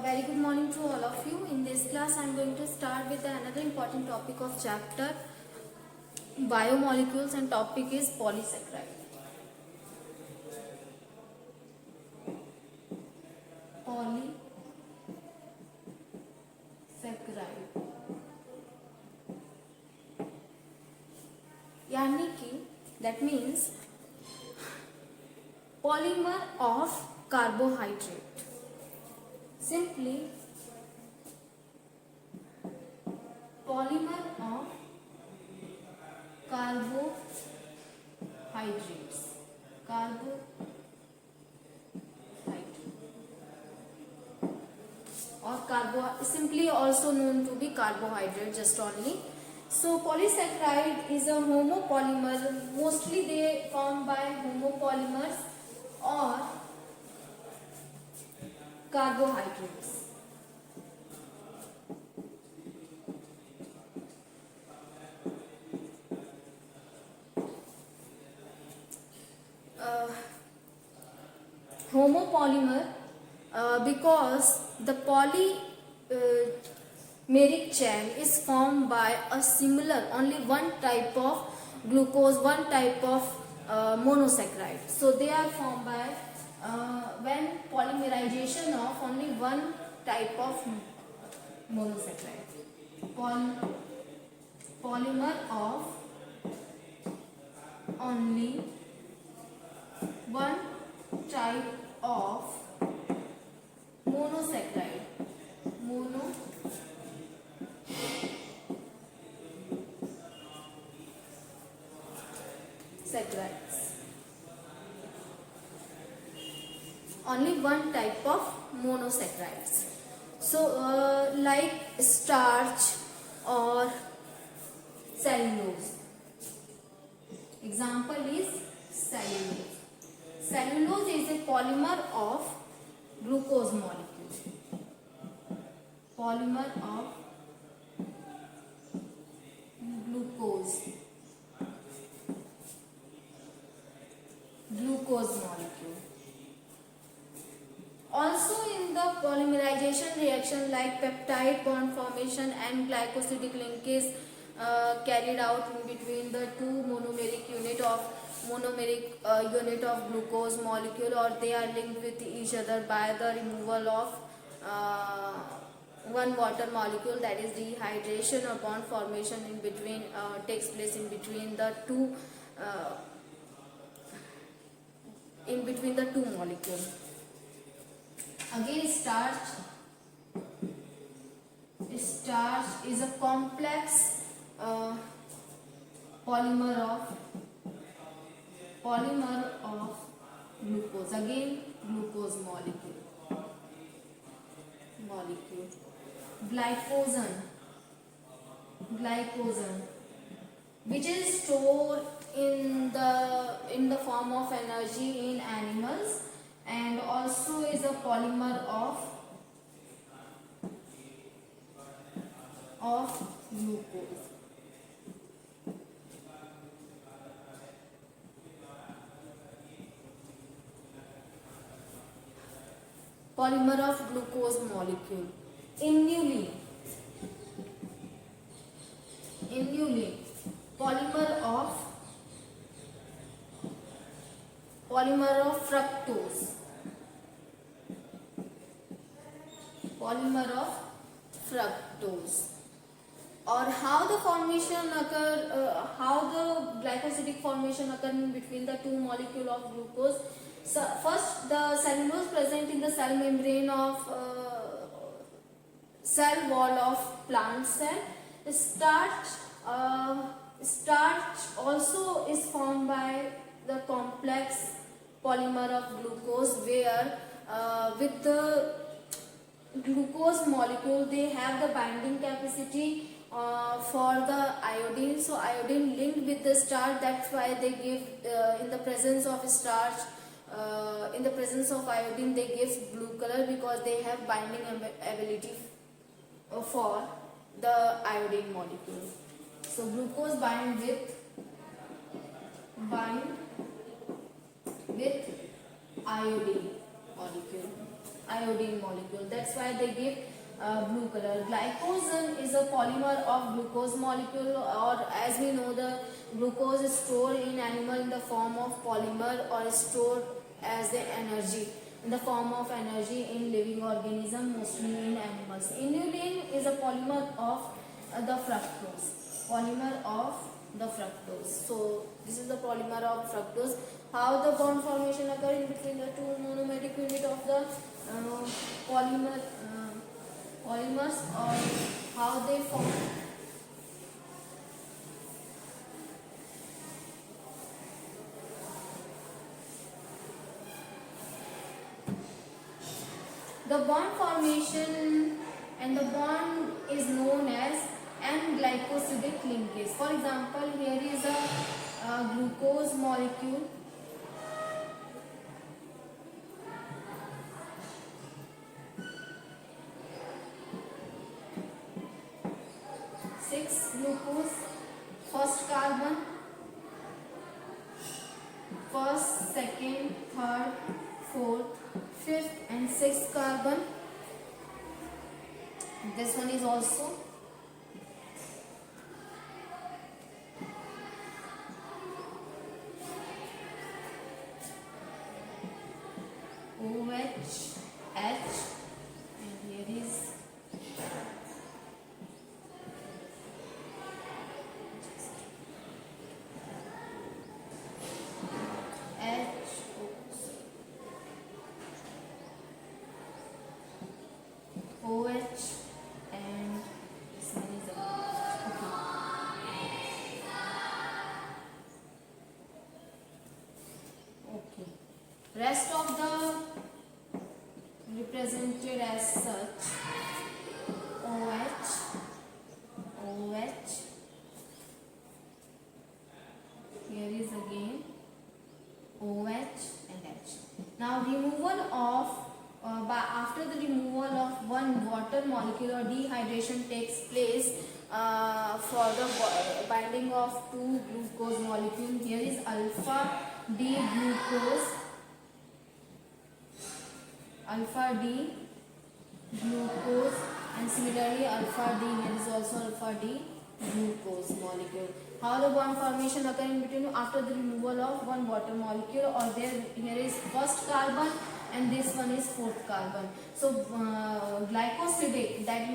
Very good morning to all of you. In this class, I am going to start with another important topic of chapter biomolecules, and topic is polysaccharide. Polysaccharide यानी कि that means polymer of carbohydrate. Simply polymer of carbohydrates. Or simply also known to be carbohydrate just only. So polysaccharide is a homopolymer. Mostly they formed by homopolymers or carbohydrates. Homopolymer because the polymeric chain is formed by a similar only one type of glucose, one type of monosaccharide. So they are formed by when polymerization of only one type of monosaccharide. Polymer of only one type of monosaccharides. Only one type of monosaccharides. So like starch or cellulose. Example is cellulose. Cellulose is a polymer of glucose molecule. Polymer of glucose molecule. Also in the polymerization reaction like peptide bond formation and glycosidic linkage carried out in between the two monomeric unit of glucose molecule, or they are linked with each other by the removal of one water molecule, that is dehydration, or bond formation in between takes place in between the two molecules. Again, starch is a complex polymer of glucose. Again, glucose molecule. Glycogen, which is stored in the form of energy in animals, and also is a polymer of glucose. Polymer of glucose molecule. Inulin, polymer of fructose. Or how the formation occur, how the glycosidic formation occur in between the two molecule of glucose. So first, the cellulose present in the cell membrane of cell wall of plant cell. Starch also is formed by the complex polymer of glucose, where with the glucose molecule they have the binding capacity for the iodine. So iodine linked with the starch, that's why they give in the presence of starch, in the presence of iodine they give blue color, because they have binding ability for the iodine molecule. So glucose bind with iodine molecule. iodine molecule. That's why they give blue color. Glycogen is a polymer of glucose molecule, or as we know, the glucose is stored in animal in the form of polymer or is stored as the energy in the form of energy in living organism, mostly in animals. Inulin is a polymer of the fructose. Polymer of the fructose. So this is the polymer of fructose. How the bond formation occur in between the two monomeric unit of the polymers, or how they form. The bond formation and the bond is known as N-glycosidic linkage. For example, here is a glucose molecule. Six glucose, first carbon, first, second, third, fourth, fifth and sixth carbon. This one is also OH, H, and here is OH, and this one is okay. Rest of the represented as such: OH, OH. Here is again OH and H. Now removal of after the removal of one water molecule or dehydration takes place for the binding of two glucose molecules. Here is alpha D glucose, and similarly alpha D. Here is also alpha D glucose molecule. How the bond formation occur in between after the removal of one water molecule, or here is first carbon and this one is fourth carbon. So glycosidic, that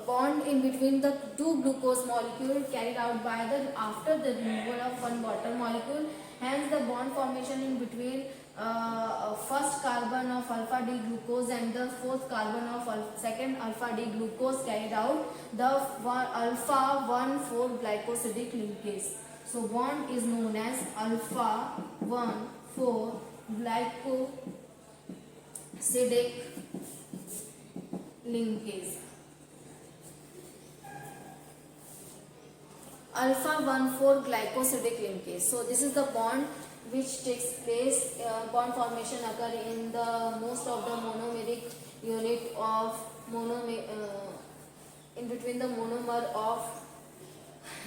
bond in between the two glucose molecule carried out by the after the removal of one water molecule. Hence the bond formation in between first carbon of alpha D glucose and the fourth carbon of second alpha D glucose carried out the alpha 1,4 glycosidic linkage. So bond is known as alpha 1,4 glycosidic linkage. Alpha 1,4 glycosidic linkage. So this is the bond which takes place, bond formation occur in the most of the monomeric unit of in between the monomer of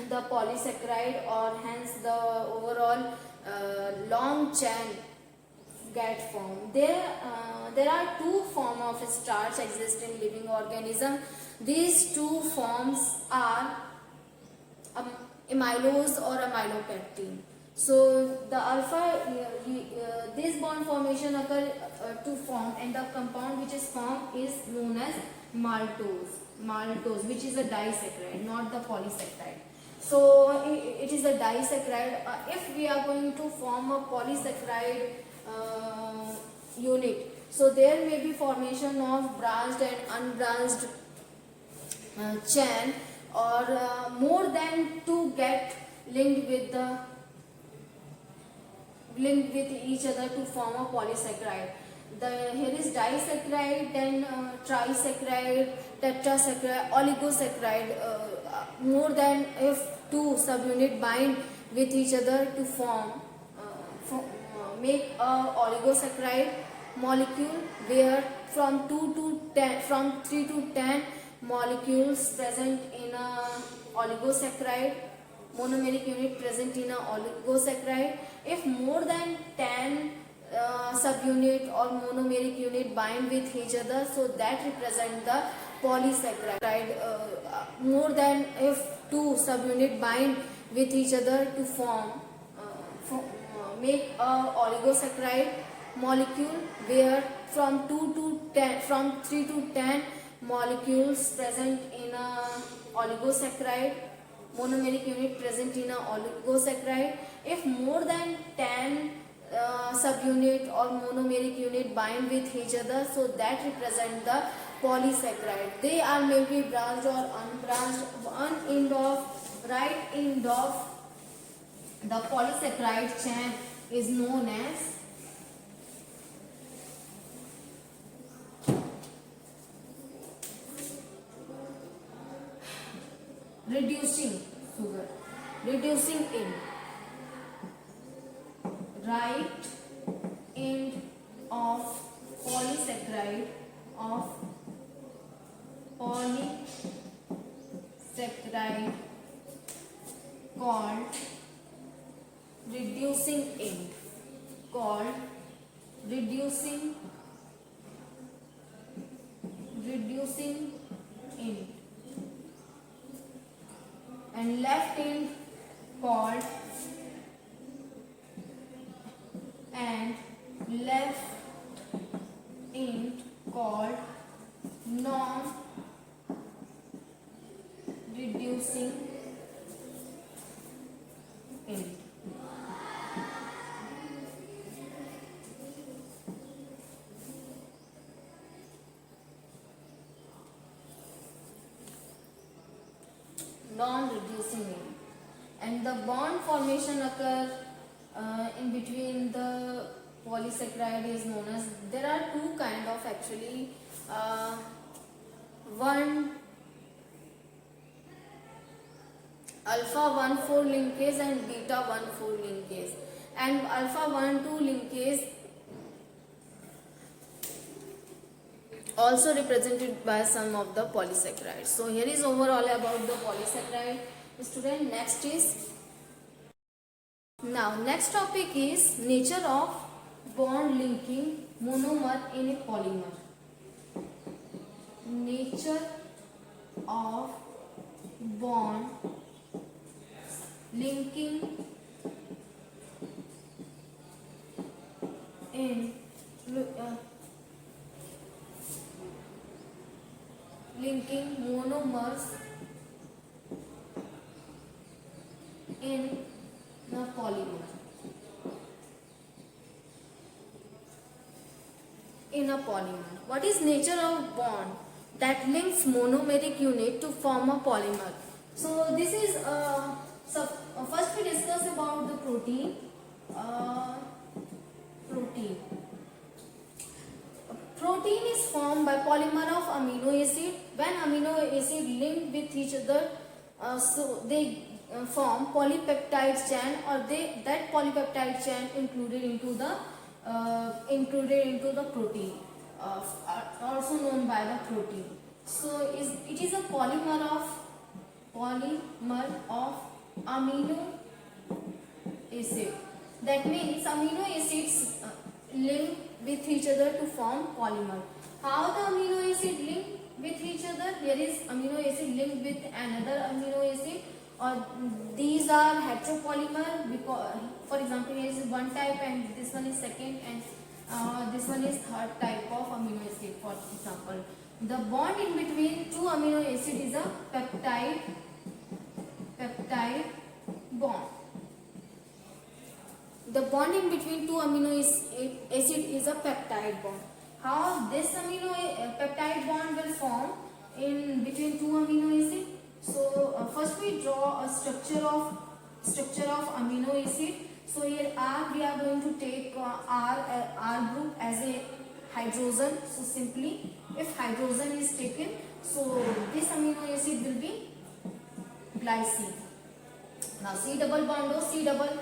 the polysaccharide, or hence the overall long chain get formed. There are two forms of starch exist in living organism. These two forms are amylose or amylopectin. So the alpha, this bond formation occur to form, and the compound which is formed is known as maltose, which is a disaccharide, not the polysaccharide. So it is a disaccharide. If we are going to form a polysaccharide unit, so there may be formation of branched and unbranched chain, or more than two get linked with each other to form a polysaccharide. Here is disaccharide, then trisaccharide, tetrasaccharide, oligosaccharide. More than if two subunit bind with each other to make a oligosaccharide molecule, where from 3 to 10 molecules present in a oligosaccharide, monomeric unit present in a oligosaccharide. If more than 10 subunit or monomeric unit bind with each other, so that represent the polysaccharide. More than if two subunit bind with each other to make a oligosaccharide molecule, where from 3 to 10 molecules present in a oligosaccharide, monomeric unit present in a oligosaccharide. If more than 10 subunit or monomeric unit bind with each other, so that represent the polysaccharide. They are maybe branched or unbranched. One end of right end of the polysaccharide chain is known as reducing sugar, reducing end. Right end of polysaccharide called reducing end, called reducing end, and left end called non-reducing end. Non-reducing end, and the bond formation occur in between the polysaccharide is known as, there are two kind of actually, one alpha 1,4 linkase and beta 1,4 linkase, and alpha 1,2 linkase also represented by some of the polysaccharides. So here is overall about the polysaccharide. Student, next is, now next topic is nature of bond linking monomer in a polymer. Nature of bond linking in linking monomers in a polymer. In a polymer, what is nature of bond that links monomeric unit to form a polymer? So this is first we discuss about the protein. Protein is formed by polymer of amino acid. When amino acid linked with each other, so they form polypeptide chain, or that polypeptide chain included into the protein, also known by the protein. So it is a polymer of amino acid. That means amino acids link with each other to form polymer. How the amino acid link with each other? Here is amino acid linked with another amino acid, or these are heteropolymer, because for example here is one type and this one is second, and this one is third type of amino acid. For example, the bond in between two amino acid is a peptide bond. The bond in between two amino acid is a peptide bond. How this peptide bond will form in between two amino acid? So first we draw a structure of amino acid. So here R, we are going to take R group as a hydrogen. So simply if hydrogen is taken, so this amino acid will be glycine. Now C double bond O, C double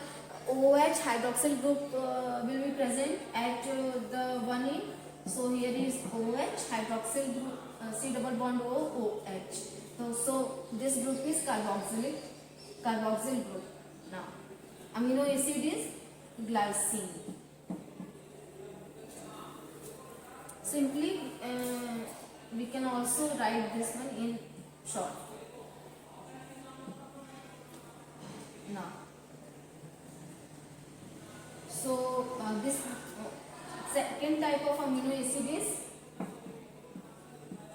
OH hydroxyl group will be present at the one end. So here is OH hydroxyl group, C double bond O, OH. So this group is carboxyl group. Now amino acid is glycine. Simply we can also write this one in short. Now, so this second type of amino acid is,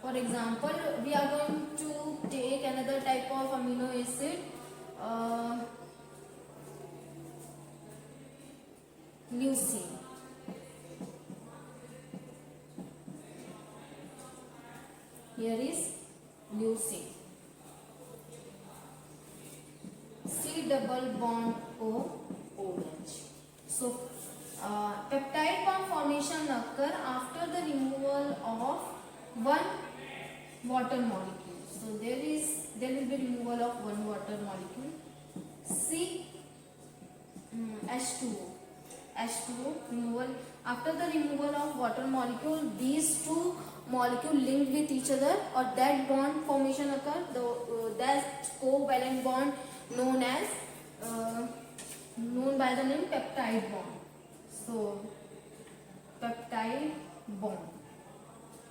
for example, we are going to take another type of amino acid, leucine. Here is leucine. C double bond O OH. So peptide bond formation occur after the removal of one water molecule. So there will be removal of one water molecule. C H2O. H2O removal. After the removal of water molecule, these two molecule linked with each other, or that bond formation occur. That covalent bond known as known by the name peptide bond. So peptide bond.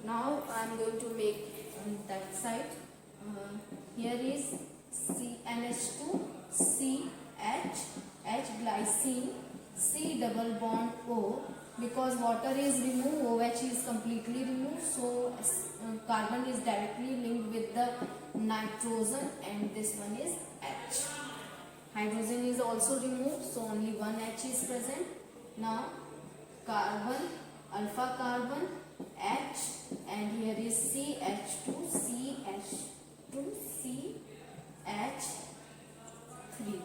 Now I am going to make on that side. Here is CNH2, CH, H glycine, C double bond O. Because water is removed, OH is completely removed, so carbon is directly linked with the nitrogen, and this one is H. Hydrogen is also removed, so only one H is present. Now carbon, alpha carbon, H, and here is CH2, CH2, CH3.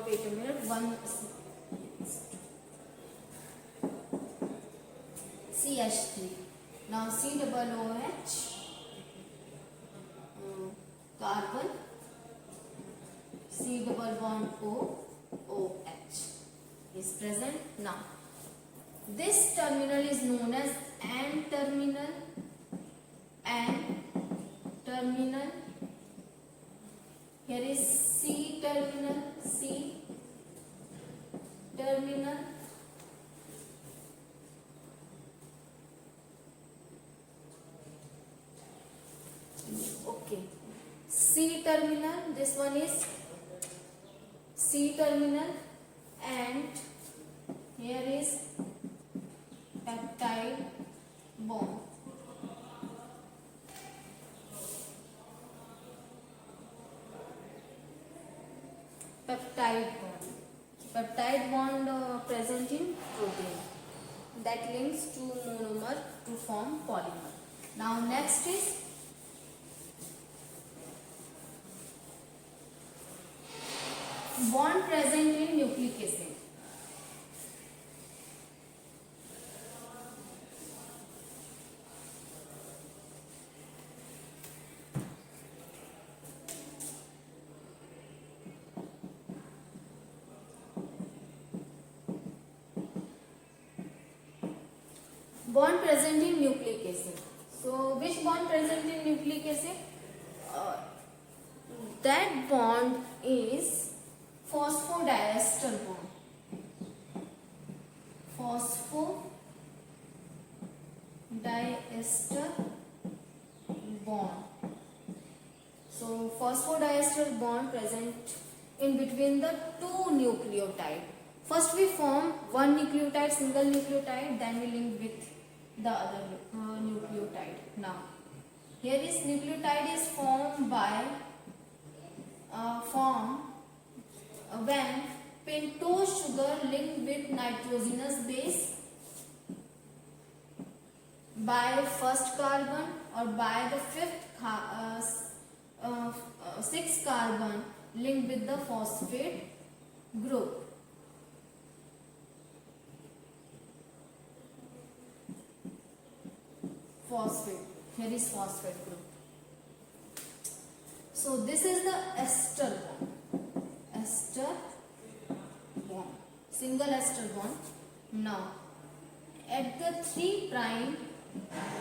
Wait a minute, CH3. Now C double OH, carbon, C double bond O, OH is present. Now this terminal is known as N terminal, N terminal. Here is C terminal, C terminal. Okay, C terminal, this one is C terminal, and here is peptide bond. Peptide bond present in protein that links to monomer to form polymer. Now next is bond present in nucleic acid. Bond present in nucleic acid. So which bond present in nucleic acid? That bond is phosphodiester bond. Phosphodiester bond. So phosphodiester bond present in between the two nucleotide. First we form one nucleotide, single nucleotide, then we link with the other nucleotide. Now here is nucleotide is formed by when pentose sugar linked with nitrogenous base by first carbon or by the sixth carbon linked with the phosphate group. Phosphate. Here is phosphate group. So this is the ester bond. Ester bond. Single ester bond. Now at the 3 prime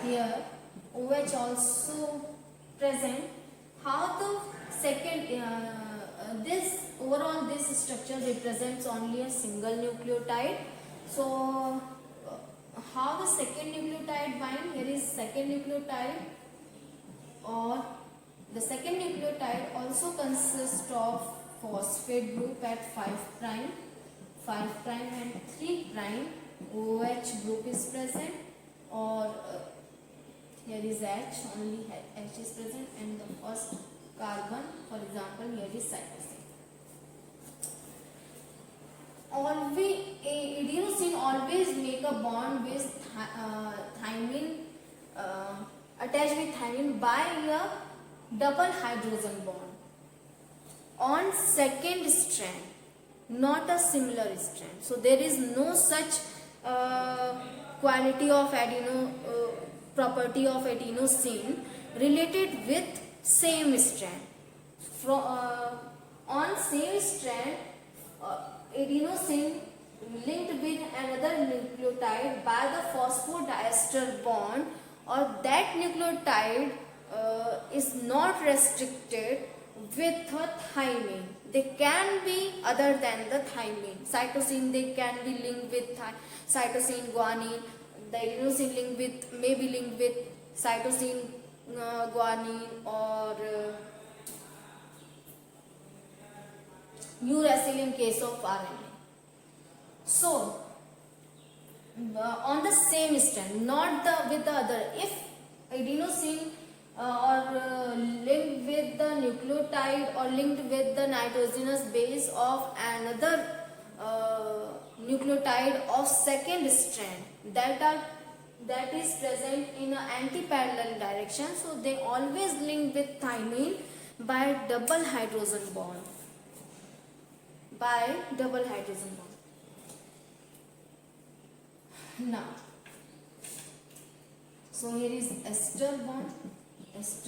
here OH also present. How the second this structure represents only a single nucleotide. So how the second nucleotide bind? Here is second nucleotide, or the second nucleotide also consists of phosphate group at 5 prime and 3 prime. OH group is present, or here is H, only H is present, and the first carbon, for example, here is cytosine. Always, adenosine always make a bond with thymine, attached with thymine by a double hydrogen bond on second strand, not a similar strand. So there is no such quality of property of adenosine related with same strand. On same strand, adenosine linked with another nucleotide by the phosphodiester bond, or that nucleotide is not restricted with a thymine. They can be other than the thymine. Cytosine, they can be linked with cytosine, guanine. The adenosine may be linked with cytosine, guanine, or uracil in case of RNA. So on the same strand, not with the other. If adenosine linked with the nucleotide or linked with the nitrogenous base of another nucleotide of second strand that is present in an anti-parallel direction, so they always link with thymine by double hydrogen bond. Now, so here is ester bond. This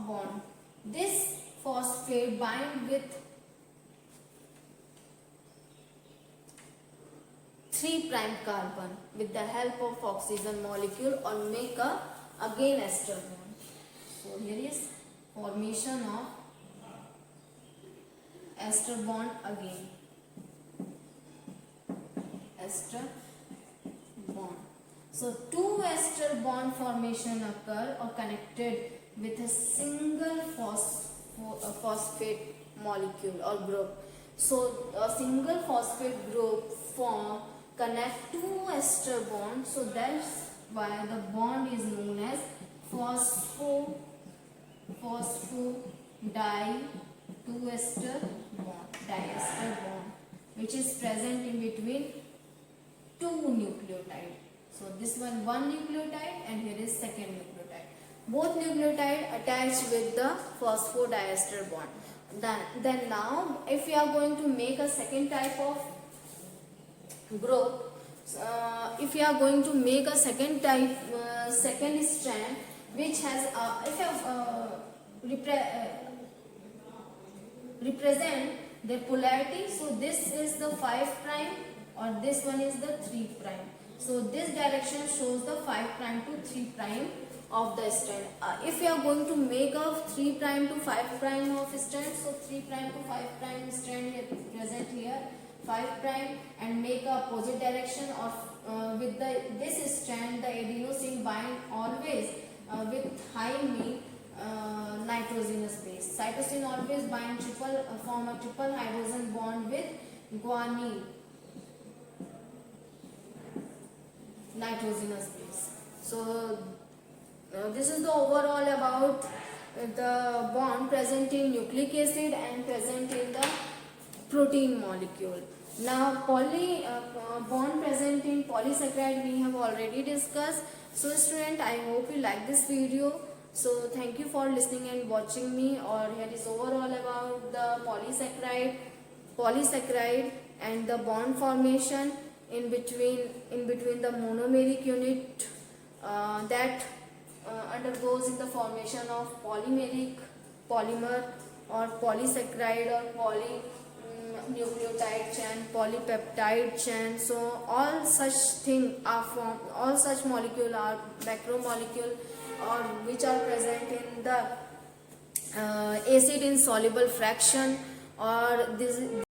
bond, this phosphate bind with 3 prime carbon with the help of oxygen molecule, or make again ester bond. So here is formation of ester bond again. Ester bond. So two ester bond formation occur or connected with a single phosphate molecule or group. So a single phosphate group connect two ester bonds. So that's why the bond is known as phosphodiester bond, which is present in between two nucleotides. So this one nucleotide, and here is second nucleotide. Both nucleotide attached with the phosphodiester bond. Then now, if we are going to make a second type of group, if we are going to make a second strand which has represent their polarity. So this is the 5 prime, or this one is the 3 prime. So this direction shows the 5 prime to 3 prime of the strand. If we are going to make a 3 prime to 5 prime of strand, so 3 prime to 5 prime strand here present here 5 prime, and make a opposite direction of with this strand, the adenosine bind always with thymine nitrogenous base. Cytosine always bind form a triple hydrogen bond with guanine nitrogenous base. So this is the overall about the bond present in nucleic acid and present in the protein molecule. Now bond present in polysaccharide we have already discussed. So student, I hope you like this video. So thank you for listening and watching me. Or here is overall about the polysaccharide and the bond formation in between the monomeric unit that undergoes in the formation of polymer or polysaccharide or polynucleotide chain, polypeptide chain. So all such molecule are macromolecule, or which are present in the acid insoluble fraction, or this